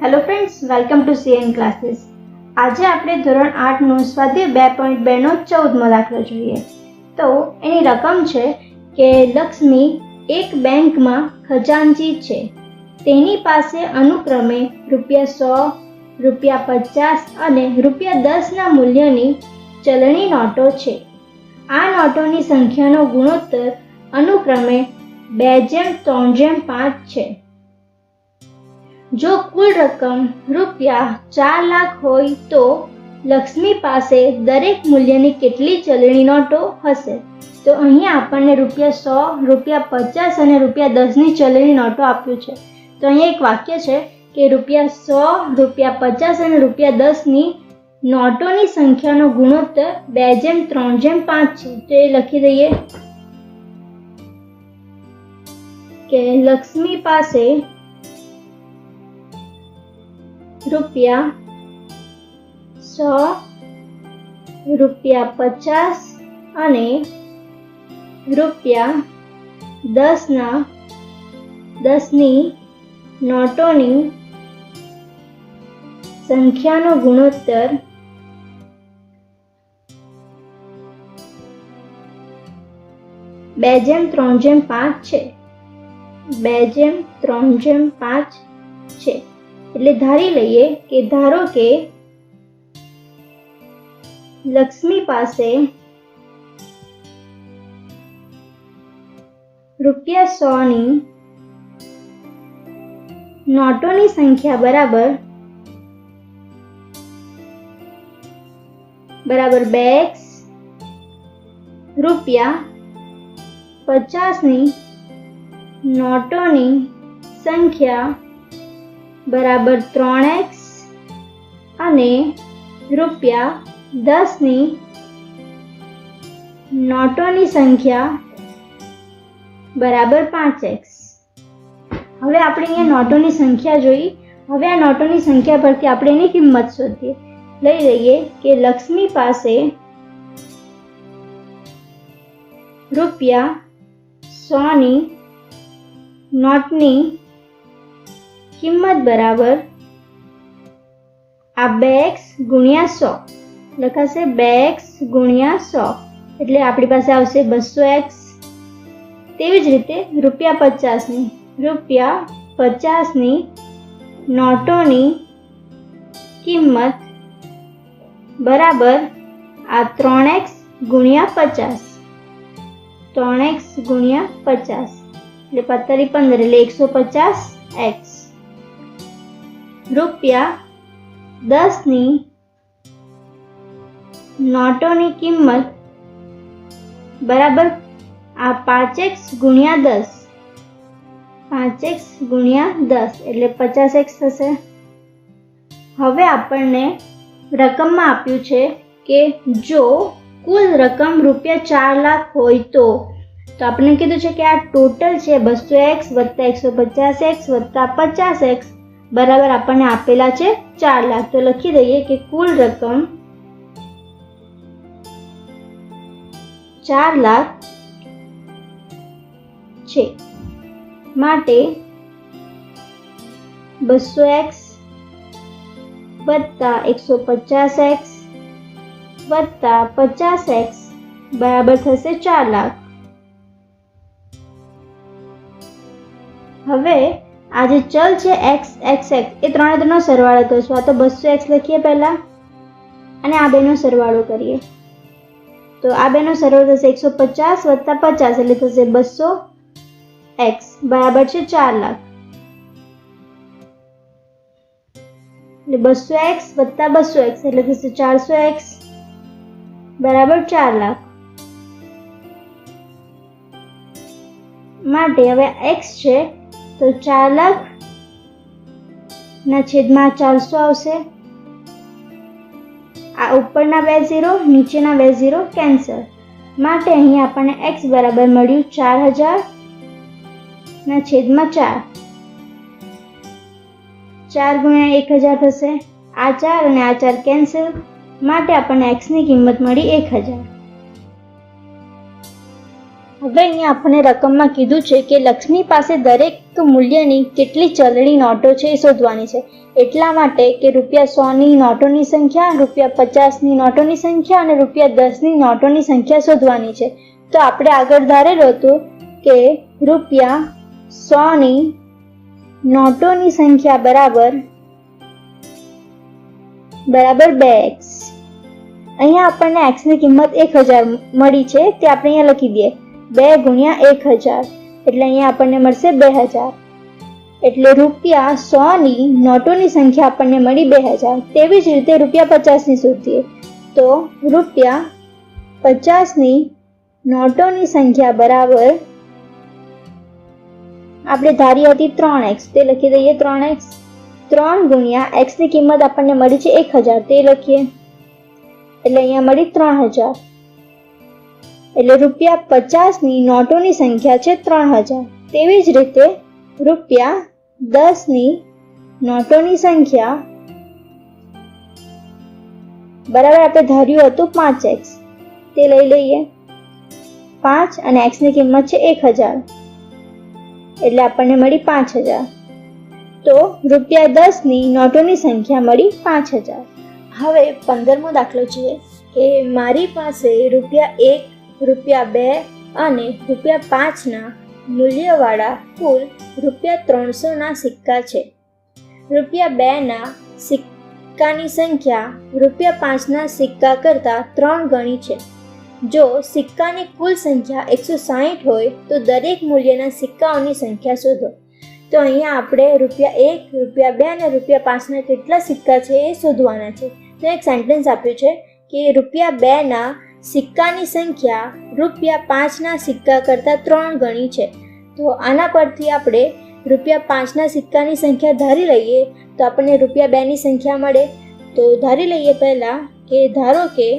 Hello friends, welcome to CN classes. આજે આપણે ધોરણ 8નું સ્વાધ્યાય 2.2નો 14મો દાખલો જોઈએ. તો એની રકમ છે કે લક્ષ્મી એક બેંકમાં ખજાનચી છે. તેની પાસે અનુક્રમે ₹100, ₹50 અને ₹10ના મૂલ્યની ચલણી નોટો છે. આ નોટોની સંખ્યાનો ગુણોત્તર અનુક્રમે 2:3:5 છે. જો કુલ રકમ ₹4 લાખ હોય તો લક્ષ્મી પાસે દરેક મૂલ્યની કેટલી ચલણી નોટો હશે? તો અહીંયા આપણને ₹100, ₹50 અને ₹10ની ચલણી નોટો આપ્યું છે. તો અહીંયા એક વાક્ય છે કે ₹100, ₹50 અને ₹10ની નોટોની સંખ્યાનો ગુણોત્તર 2:3:5 છે. તો એ લખી દઈએ કે લક્ષ્મી પાસે ₹100, ₹50 અને ₹10ની નોટોની સંખ્યાનો ગુણોત્તર 2:3:5 છે. 2:3:5 છે. એટલે ધારી લઈએ કે ધારો કે લક્ષ્મી પાસે ₹100ની નોટોની સંખ્યા બરાબર 2x, ₹50ની નોટોની સંખ્યા બરાબર 3x અને ₹10ની નોટોની સંખ્યા બરાબર 5x. હવે આપણે અહીંયા નોટોની સંખ્યા જોઈ. હવે આ નોટોની સંખ્યા પરથી આપણે એની કિંમત શોધીએ. લઈ લઈએ કે લક્ષ્મી પાસે ₹100ની નોટની કિંમત બરાબર આ 2x ગુણ્યા 100 લખાશે. 2x ગુણ્યા 100 એટલે આપણી પાસે આવશે 200x. તેવી જ રીતે ₹50ની નોટોની કિંમત બરાબર આ 3x ગુણ્યા 50. 3x ગુણ્યા 50 એટલે 15 એટલે 150x. ₹10ની નોટોની કિંમત બરાબર આ 5x ગુણ્યા 10. 5x ગુણ્યા 10 એટલે 50x થશે. હવે આપણને રકમમાં આપ્યું છે કે જો કુલ રકમ ₹4 લાખ હોય તો આપણે કીધું છે કે આ ટોટલ છે 200x વત્તા 150x વત્તા 50x બરાબર આપણને આપેલા છે 4 લાખ. તો લખી દઈએ કે કુલ રકમ 4 લાખ છે. માટે 200x વત્તા 150x વત્તા 50x બરાબર થશે 4 લાખ. હવે આ જે ચલ છે x x x એ ત્રણેયનો સરવાળો કરશું. આ તો 200x લખીએ પહેલા અને આ બેનો સરવાળો કરીએ. તો આ બેનો સરવાળો થશે 150 વત્તા 50 એટલે થશે 200x બરાબર છે 4 લાખ. એટલે 200x વત્તા 200x એટલે થશે 400x બરાબર 4 લાખ. માટે હવે x છે તો 4 લાખ ના છેદમાં 400 આવશે. આ ઉપરના બે 0 નીચેના બે 0 કેન્સલ. માટે અહીં આપણને x બરાબર મળ્યું 4000 ના છેદમાં 4. 4 ગુણ્યા 1000 થશે. આ 4 અને આ 4 કેન્સલ. માટે આપણને x ની કિંમત મળી 1000. હવે અહીંયા આપણને રકમમાં કીધું છે કે લક્ષ્મી પાસે દરેક મૂલ્યની કેટલી ચલણી નોટો છે એ શોધવાની છે. એટલા માટે કે ₹100ની નોટોની સંખ્યા, ₹50ની નોટોની સંખ્યા અને ₹10ની નોટોની સંખ્યા શોધવાની છે. તો આપણે આગળ ધારેલું હતું કે ₹100ની નોટોની સંખ્યા બરાબર 2x. અહીંયા આપણને xની કિંમત 1000 મળી છે, તે આપણે અહીંયા લખી દઈએ 2 × 1000 એટલે અહીંયા આપણને મળશે 2000. એટલે ₹100ની નોટોની સંખ્યા આપણને મળી 2000. તેવી જ રીતે ₹50ની શોધીએ તો ₹50ની નોટોની સંખ્યા બરાબર આપણે ધારી હતી 3x, તે લખી દઈએ 3x. 3 × xની કિંમત આપણને મળી છે 1000, તે લખીએ એટલે અહીંયા મળી 3000. એટલે ₹50ની નોટોની સંખ્યા છે 3000. તેવી જ રીતે ₹10ની નોટોની સંખ્યા બરાબર આપણે ધાર્યું હતું 5x, તે લઈ લઈએ 5 અને xની કિંમત છે 1000 એટલે આપણને મળી 5000. તો ₹10ની નોટોની સંખ્યા મળી 5000. હવે 15મો દાખલો છે કે મારી પાસે ₹1, ₹2 અને ₹5ના મૂલ્યવાળા કુલ ₹300ના સિક્કા છે. ₹2ના સિક્કાની સંખ્યા ₹5ના સિક્કા કરતાં 3 ગણી છે. જો સિક્કાની કુલ સંખ્યા 160 હોય તો દરેક મૂલ્યના સિક્કાઓની સંખ્યા શોધો. તો અહીંયા આપણે ₹1, ₹2 અને ₹5ના કેટલા સિક્કા છે એ શોધવાના છે. તો એક સેન્ટેન્સ આપ્યું છે કે ₹2ના સિક્કાની સંખ્યા ₹5ના સિક્કા કરતાં 3 ગણી છે. તો આના પરથી આપણે ₹5ના સિક્કાની સંખ્યા ધારી લઈએ તો આપણને ₹2ની સંખ્યા મળે. તો ધારી લઈએ પહેલાં કે ધારો કે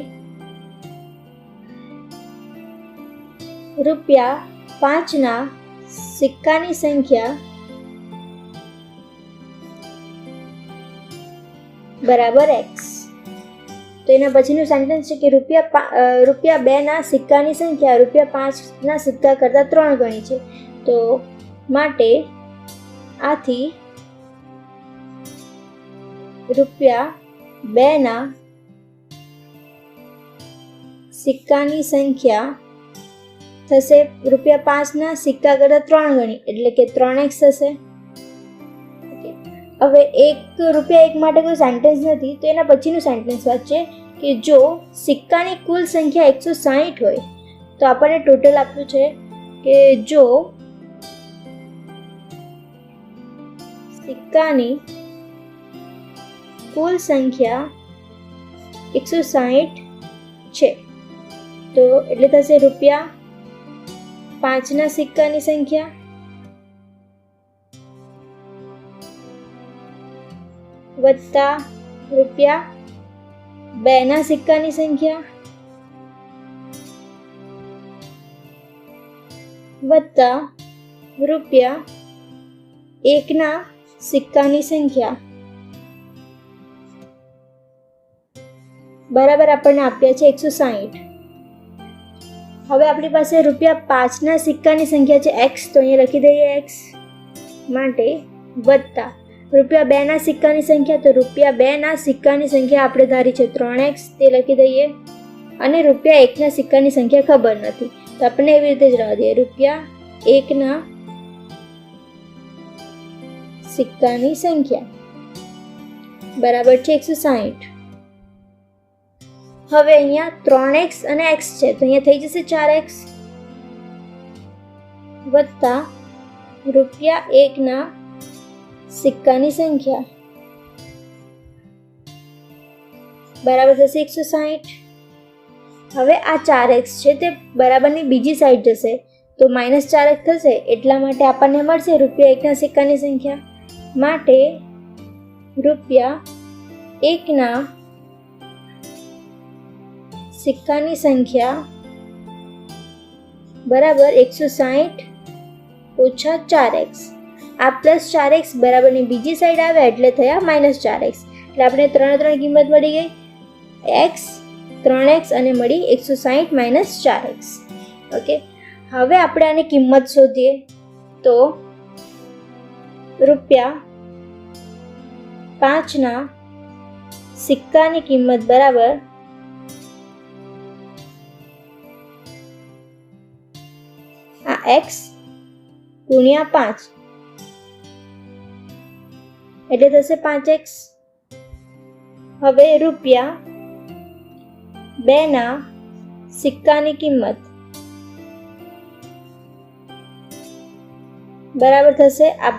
₹5ના સિક્કાની સંખ્યા બરાબર x. તો એના પછીનું સેન્ટેન્સ છે કે ₹2ના સિક્કાની સંખ્યા ₹5ના સિક્કા કરતાં 3 ગણી છે. તો માટે આથી ₹2ના સિક્કાની સંખ્યા થશે ₹5ના સિક્કા કરતાં 3 ગણી એટલે કે 3x થશે. હવે ₹1 માટે કોઈ સેન્ટેન્સ નથી તો એના પછીનું સેન્ટેન્સ વાંચીએ કે જો સિક્કાની કુલ સંખ્યા 160 હોય તો આપણને ટોટલ આપ્યું છે કે જો સિક્કાની કુલ સંખ્યા 160 છે તો એટલે થશે ₹5ના સિક્કાની સંખ્યા વત્તા ₹2ના સિક્કાની સંખ્યા વત્તા ₹1ના સિક્કાની સંખ્યા બરાબર આપણને આપ્યા છે 160. હવે આપણી પાસે ₹5ના સિક્કાની સંખ્યા છે x, તો અહીંયા લખી દઈએ x માટે વત્તા ₹2ના સિક્કાની સંખ્યા, તો ₹2ના સિક્કાની સંખ્યા આપણે ધારી છે 3x, તે લખી દઈએ અને ₹1ના સિક્કાની સંખ્યા ખબર નથી તો આપણે એવી રીતે જ રહેવા દઈએ ₹1ના સિક્કાની સંખ્યા બરાબર છે 160. હવે અહીંયા 3x અને x છે તો અહીંયા થઈ જશે 4x વત્તા ₹1ના સિક્કાની સંખ્યા બરાબર થશે 160. હવે આ 4x છે તે બરાબરની બીજી સાઈડ જશે તો -4x થશે એટલા માટે આપણને મળશે ₹1ના સિક્કાની સંખ્યા માટે ₹1ના સિક્કાની સંખ્યા બરાબર 160 ઓછા 4x. આ +4x બરાબરની બીજી સાઈડ આવ્યા એટલે થયા -4x. એટલે આપણે 3 કિંમત મળી ગઈ x, 3x અને મળી 160 - 4x. ઓકે. હવે આપણે આની કિંમત શોધીએ તો ₹5ના સિક્કાની કિંમત બરાબર આ x ગુણ્યા 5 એટલે થશે 5x. હવે ₹2ના સિક્કાની કિંમત બરાબર થશે આ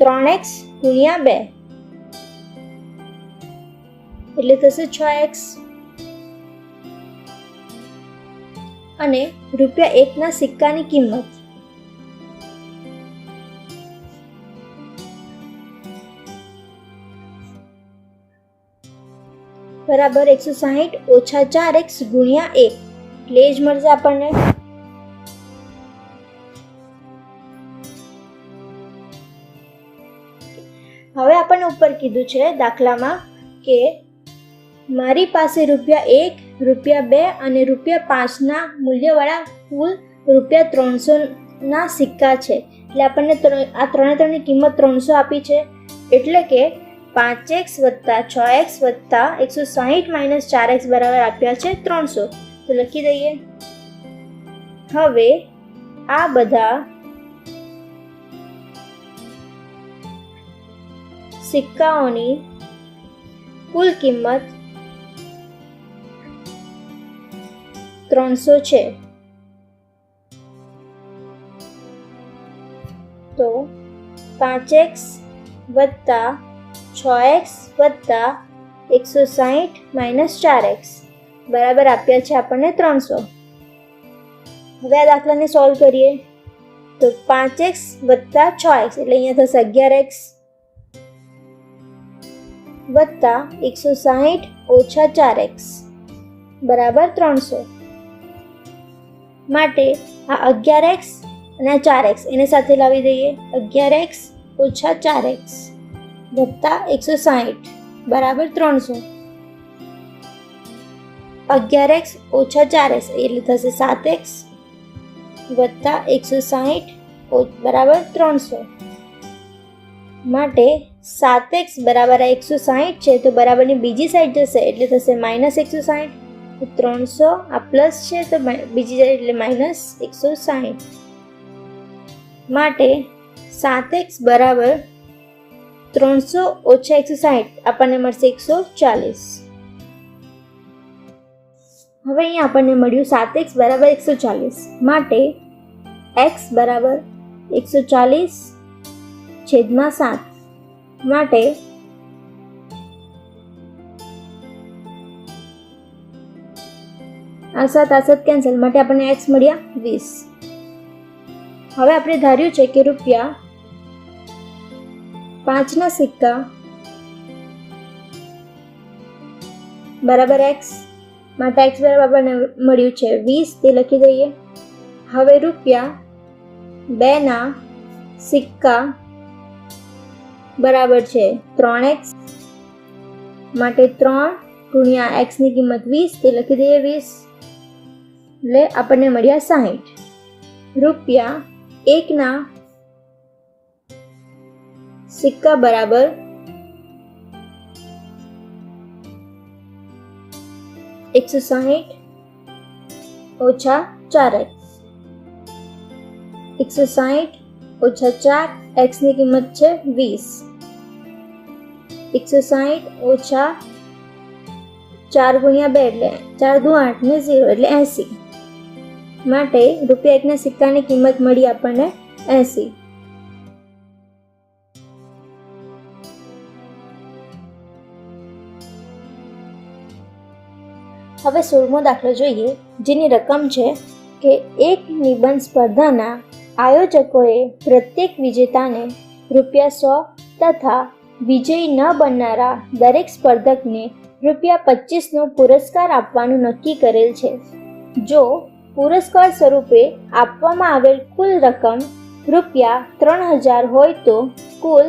3x ગુણ્યા 2 એટલે થશે 6x. અને ₹1ના સિક્કાની કિંમત બરાબર 160 ઓછા 4x ગુણ્યા 1 એટલે જ મળશે આપણને. હવે આપણને ઉપર કીધું છે દાખલામાં કે મારી પાસે ₹1, ₹2 અને ₹5ના મૂલ્યવાળા કુલ ₹300ના સિક્કા છે. એટલે આપણને આ ત્રણેની કિંમત 300 આપી છે. એટલે કે 5x વત્તા 6x વત્તા 160 માઇનસ 4x બરાબર આપ્યા છે 300. તો લખી દઈએ. હવે આ બધા સિક્કાઓની કુલ કિંમત 300 છે. તો 5x વત્તા 6x વત્તા 160 માઇનસ 4x બરાબર આપ્યા છે આપણને 300. હવે આ દાખલાને સોલ્વ કરીએ તો 5x વત્તા 6x એટલે અહીંયા થશે 11x વત્તા 160 ઓછા 4x બરાબર 300. માટે આ 11x અને 4x એને સાથે લાવી દઈએ. 11x ઓછા 4x વત્તા 160 બરાબર 300. 11x ઓછા 4x એટલે થશે 7x વત્તા 160 બરાબર 300. માટે 7x બરાબર 160 છે તો બરાબરની બીજી સાઈડ જશે એટલે થશે -160. 300 આ પ્લસ છે તો બીજી સાઈડ એટલે -160. માટે 7x બરાબર 300 ઓછા 160 આપણને મળશે 140. હવે અહીંયા આપણને મળ્યું 7x બરાબર 140. માટે x બરાબર 140 છેદમાં 7. માટે આ 7 કેન્સલ. માટે આપણને x મળ્યા 20. હવે આપણે ધાર્યું છે કે ₹5ના સિક્કા બરાબર x. માટે x બરાબર આપણને મળ્યું છે 20 તે લખી દઈએ. હવે ₹2ના સિક્કા બરાબર છે 3x. માટે 3 ગુણ્યા x ની કિંમત 20 તે લખી દઈએ 20 એટલે આપણને મળ્યા 60. ₹1ના સિક્કા બરાબર 160 ઓછા 4x. 160 ઓછા 4 x ની કિંમત છે 20. 160 ઓછા 4 ગુણ્યા 2 એટલે 4 દુ 8 ને 0 એટલે 80. માટે ₹1ના સિક્કાની કિંમત મળી આપણને 80. હવે 16મો દાખલો જોઈએ જેની રકમ છે કે એક નિબંધ સ્પર્ધાના આયોજકોએ પ્રત્યેક વિજેતાને ₹100 તથા વિજયી ન બનનારા દરેક સ્પર્ધકને ₹25નો પુરસ્કાર આપવાનું નક્કી કરેલ છે. જો પુરસ્કાર સ્વરૂપે આપવામાં આવેલ કુલ રકમ ₹3000 હોય તો કુલ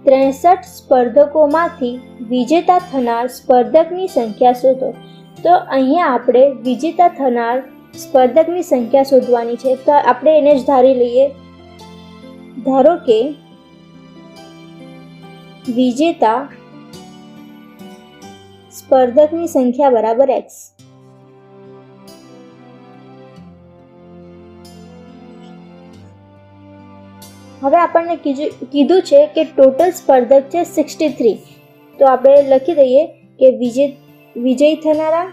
63 સ્પર્ધકોમાંથી વિજેતા થનાર સ્પર્ધકની સંખ્યા શોધો. તો અહીંયા આપણે વિજેતા થનાર સ્પર્ધકની સંખ્યા શોધવાની છે, તો આપણે એને જ ધારી લઈએ. ધારો કે વિજેતા સ્પર્ધકની સંખ્યા બરાબર x. હવે આપણને કીધું છે કે ટોટલ સ્પર્ધક છે 63. તો આપણે લખી દઈએ કે વિજય થનારા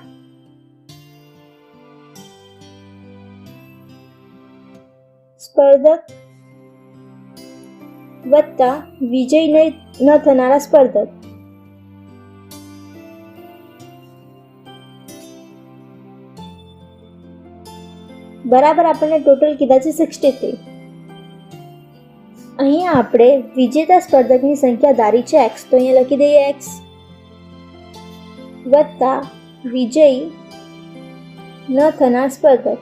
સ્પર્ધક વત્તા વિજય ન થનારા સ્પર્ધક. બરાબર આપણને ટોટલ કીધા છે 63. અહીંયા આપણે વિજેતા સ્પર્ધકની સંખ્યા ધારી છે x, તો અહીંયા લખી દઈએ x વત્તા વિજય ન થનાર સ્પર્ધક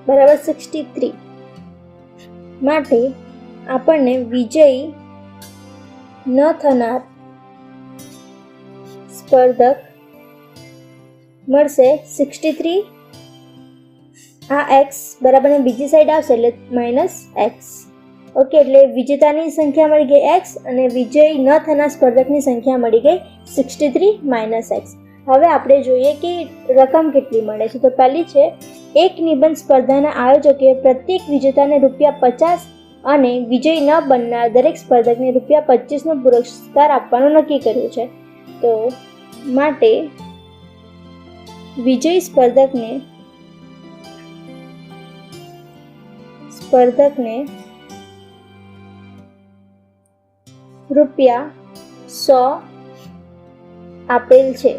બરાબર 63. માટે આપણને વિજય ન થનાર સ્પર્ધક મળશે 63. આ x બરાબર બીજી સાઈડ આવશે એટલે -x. ઓકે, એટલે વિજેતાની સંખ્યા મળી ગઈ x અને વિજય ન થનાર સ્પર્ધકની સંખ્યા મળી ગઈ 63 - x. હવે આપણે જોઈએ કે રકમ કેટલી મળે છે. તો પહેલી છે, એક નિબંધ સ્પર્ધાના આયોજકે પ્રત્યેક વિજેતાને ₹50 અને વિજય ન બનનાર દરેક સ્પર્ધકને ₹25નો પુરસ્કાર આપવાનું નક્કી કર્યું છે. તો માટે વિજય સ્પર્ધકને ₹100 આપેલ છે.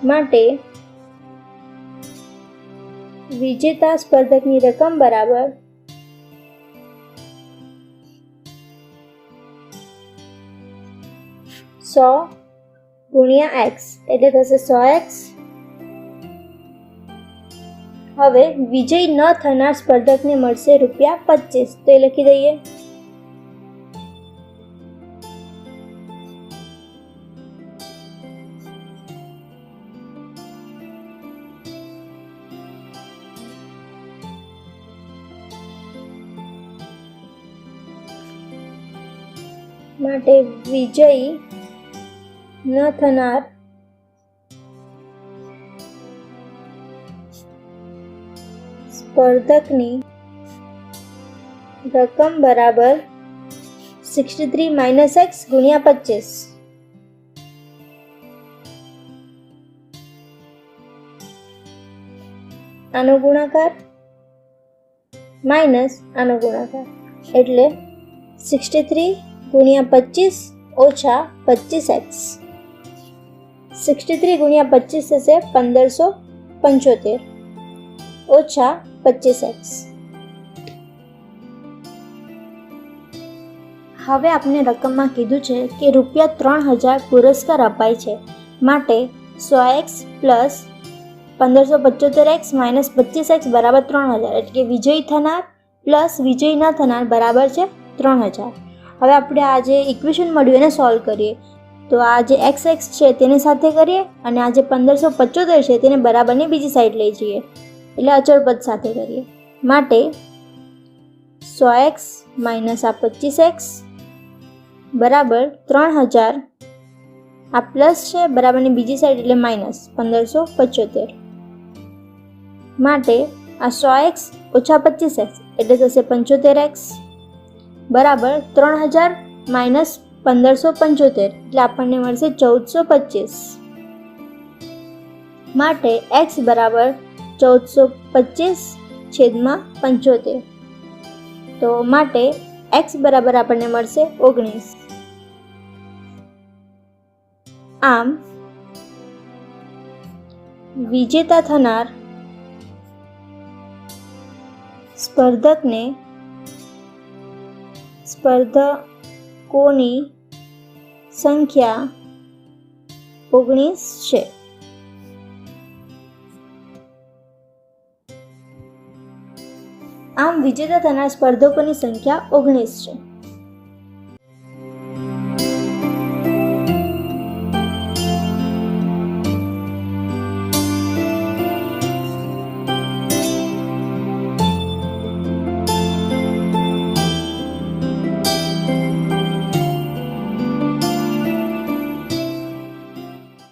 માટે વિજેતા સ્પર્ધકની રકમ બરાબર 100 × x એટલે થશે 100x. હવે વિજય ન થનાર સ્પર્ધકને મળશે ₹25, તો એ લખી દઈએ. માટે વિજય ન થનાર સ્પર્ધકની રકમ બરાબર 63 - x × 25. આનો ગુણાકાર માઇનસ આનો ગુણાકાર એટલે 63 × 25 ઓછા 25x. 63 × 25 થશે 1575 ઓછા 25x. હવે આપણે રકમમાં કીધું છે કે ₹3000 પુરસ્કાર અપાય છે. માટે 100x plus 1575x minus 25x બરાબર 3000. એટલે કે વિજય થનાર પ્લસ વિજય ન થનાર બરાબર છે 3000. હવે આપણે આ જે ઇક્વેશન મળ્યું એને સોલ્વ કરીએ. તો આ જે x છે તેને સાથે કરીએ અને આ જે 1575 છે તેને બરાબરની બીજી સાઈડ લઈ જઈએ એટલે અચળ પદ સાથે કરીએ. માટે 100x માઇનસ આ 25x બરાબર 3000. આ પ્લસ છે બરાબરની બીજી સાઈડ એટલે માઇનસ 1575. માટે આ 100x ઓછા 25x એટલે થશે 75x બરાબર 3000 માઇનસ 1575 એટલે આપણને મળશે 1425. માટે x બરાબર 1425/75. તો માટે x બરાબર આપણને મળશે 19. આમ વિજેતા થનાર સ્પર્ધકોની સંખ્યા 19 છે. આમ વિજેતા થનાર સ્પર્ધકોની સંખ્યા 19 છે.